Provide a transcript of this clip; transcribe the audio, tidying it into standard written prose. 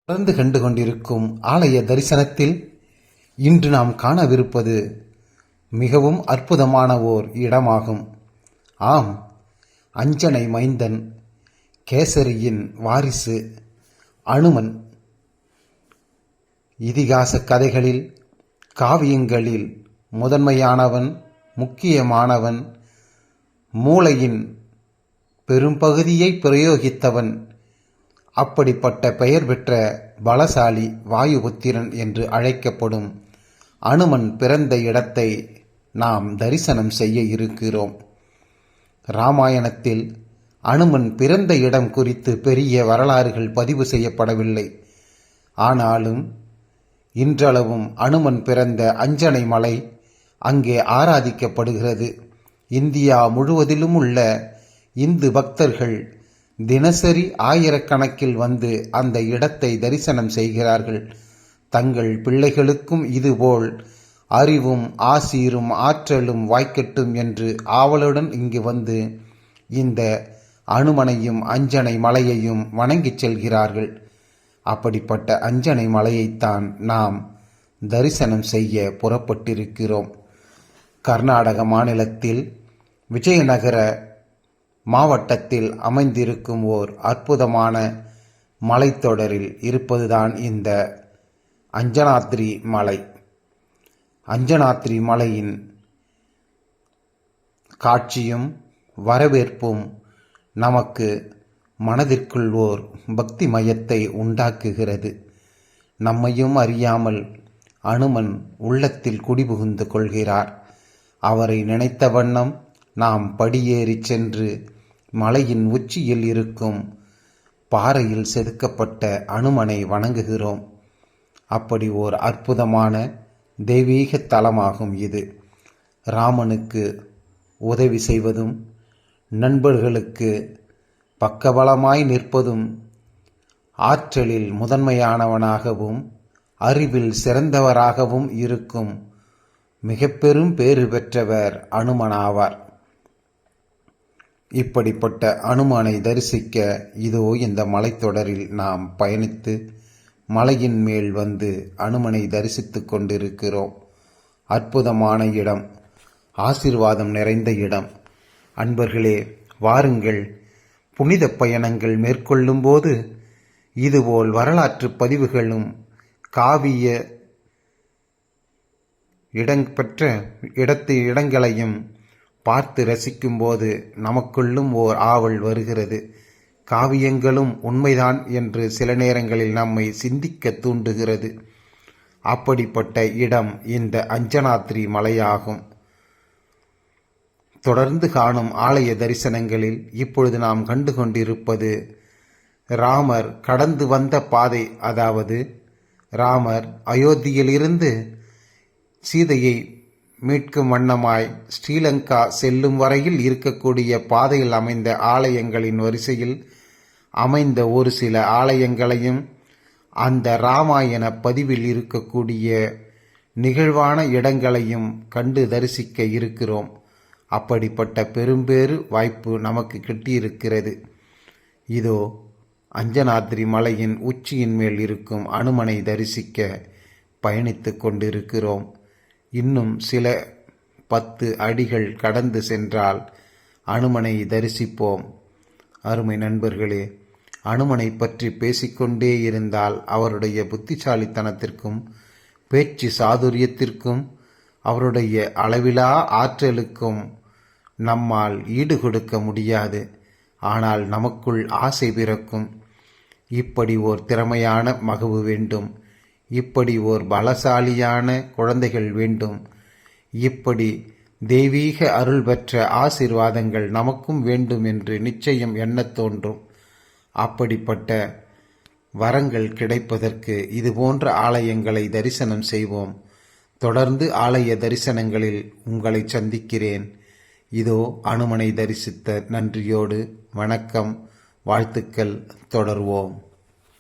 தொடர்ந்து கண்டு கொண்டிருக்கும் ஆலய தரிசனத்தில் இன்று நாம் காணவிருப்பது மிகவும் அற்புதமான ஓர் இடமாகும். ஆம், அஞ்சனை மைந்தன் கேசரியின் வாரிசு அனுமன் இதிகாச கதைகளில், காவியங்களில் முதன்மையானவன், முக்கியமானவன், மூளையின் பெரும்பகுதியை பிரயோகித்தவன். அப்படிப்பட்ட பெயர் பெற்ற பலசாலி வாயுபுத்திரன் என்று அழைக்கப்படும் அனுமன் பிறந்த இடத்தை நாம் தரிசனம் செய்ய இருக்கிறோம். இராமாயணத்தில் அனுமன் பிறந்த இடம் குறித்து பெரிய வரலாறுகள் பதிவு செய்யப்படவில்லை. ஆனாலும் இன்றளவும் அனுமன் பிறந்த அஞ்சனை மலை அங்கே ஆராதிக்கப்படுகிறது. இந்தியா முழுவதிலும் உள்ள இந்து பக்தர்கள் தினசரி ஆயிரக்கணக்கில் வந்து அந்த இடத்தை தரிசனம் செய்கிறார்கள். தங்கள் பிள்ளைகளுக்கும் இதுபோல் அறிவும் ஆசீரும் ஆற்றலும் வாய்க்கட்டும் என்று ஆவலுடன் இங்கு வந்து இந்த அனுமனையும் அஞ்சனை மலையையும் வணங்கிச் செல்கிறார்கள். அப்படிப்பட்ட அஞ்சனை மலையைத்தான் நாம் தரிசனம் செய்ய புறப்பட்டிருக்கிறோம். கர்நாடக மாநிலத்தில் விஜயநகர மாவட்டத்தில் அமைந்திருக்கும் ஓர் அற்புதமான மலைத்தொடரில் இருப்பதுதான் இந்த அஞ்சனாத்ரி மலை. அஞ்சனாத்ரி மலையின் காட்சியும் வரவேற்பும் நமக்கு மனதிற்குள் ஓர் பக்தி மயத்தை உண்டாக்குகிறது. நம்மையும் அறியாமல் அனுமன் உள்ளத்தில் குடிபுகுந்து கொள்கிறார். அவரை நினைத்த வண்ணம் நாம் படியேறி சென்று மலையின் உச்சியில் இருக்கும் பாறையில் செதுக்கப்பட்ட அனுமனை வணங்குகிறோம். அப்படி ஓர் அற்புதமான தெய்வீக தலமாகும் இது. ராமனுக்கு உதவி செய்வதும், நண்பர்களுக்கு பக்கபலமாய் நிற்பதும், ஆற்றலில் முதன்மையானவனாகவும் அறிவில் சிறந்தவராகவும் இருக்கும் மிக பெரும் பேறு பெற்றவர் அனுமனாவார். இப்படிப்பட்ட அனுமனை தரிசிக்க இதோ இந்த மலைத்தொடரில் நாம் பயணித்து மலையின் மேல் வந்து அனுமனை தரிசித்து கொண்டிருக்கிறோம். அற்புதமான இடம், ஆசீர்வாதம் நிறைந்த இடம். அன்பர்களே, வாருங்கள். புனித பயணங்கள் மேற்கொள்ளும் போது இதுபோல் வரலாற்று பதிவுகளும் காவிய இடம்பெற்ற இடங்களையும் பார்த்து ரசிக்கும்போது நமக்குள்ளும் ஓர் ஆவல் வருகிறது. காவியங்களும் உண்மைதான் என்று சில நேரங்களில் நம்மை சிந்திக்க தூண்டுகிறது. அப்படிப்பட்ட இடம் இந்த அஞ்சனாத்ரி மலையாகும். தொடர்ந்து காணும் ஆலய தரிசனங்களில் இப்பொழுது நாம் கண்டு கொண்டிருப்பது ராமர் கடந்து வந்த பாதை. அதாவது ராமர் அயோத்தியிலிருந்து சீதையை மீட்கும் வண்ணமாய் ஸ்ரீலங்கா செல்லும் வரையில் இருக்கக்கூடிய பாதையில் அமைந்த ஆலயங்களின் வரிசையில் அமைந்த ஒரு சில ஆலயங்களையும் அந்த இராமாயண பதிவில் இருக்கக்கூடிய நிகழ்வான இடங்களையும் கண்டு தரிசிக்க இருக்கிறோம். அப்படிப்பட்ட பெரும்பேறு வாய்ப்பு நமக்கு கிட்டியிருக்கிறது. இதோ அஞ்சனாத்ரி மலையின் உச்சியின் மேல் இருக்கும் அனுமனை தரிசிக்க பயணித்து கொண்டிருக்கிறோம். இன்னும் சில 10 அடிகள் கடந்து சென்றால் அனுமனை தரிசிப்போம். அருமை நண்பர்களே, அனுமனை பற்றி பேசிக்கொண்டே இருந்தால் அவருடைய புத்திசாலித்தனத்திற்கும் பேச்சு சாதுரியத்திற்கும் அவருடைய அளவிலா ஆற்றலுக்கும் நம்மால் ஈடு கொடுக்க முடியாது. ஆனால் நமக்குள் ஆசை பிறக்கும். இப்படி ஓர் திறமையான மகவு வேண்டும், இப்படி ஓர் பலசாலியான குழந்தைகள் வேண்டும், இப்படி தெய்வீக அருள் பெற்ற ஆசீர்வாதங்கள் நமக்கும் வேண்டும் என்று நிச்சயம் எண்ணத் தோன்றும். அப்படிப்பட்ட வரங்கள் கிடைப்பதற்கு இதுபோன்ற ஆலயங்களை தரிசனம் செய்வோம். தொடர்ந்து ஆலய தரிசனங்களில் உங்களை சந்திக்கிறேன். இதோ அனுமனை தரிசித்த நன்றியோடு வணக்கம், வாழ்த்துக்கள். தொடர்வோம்.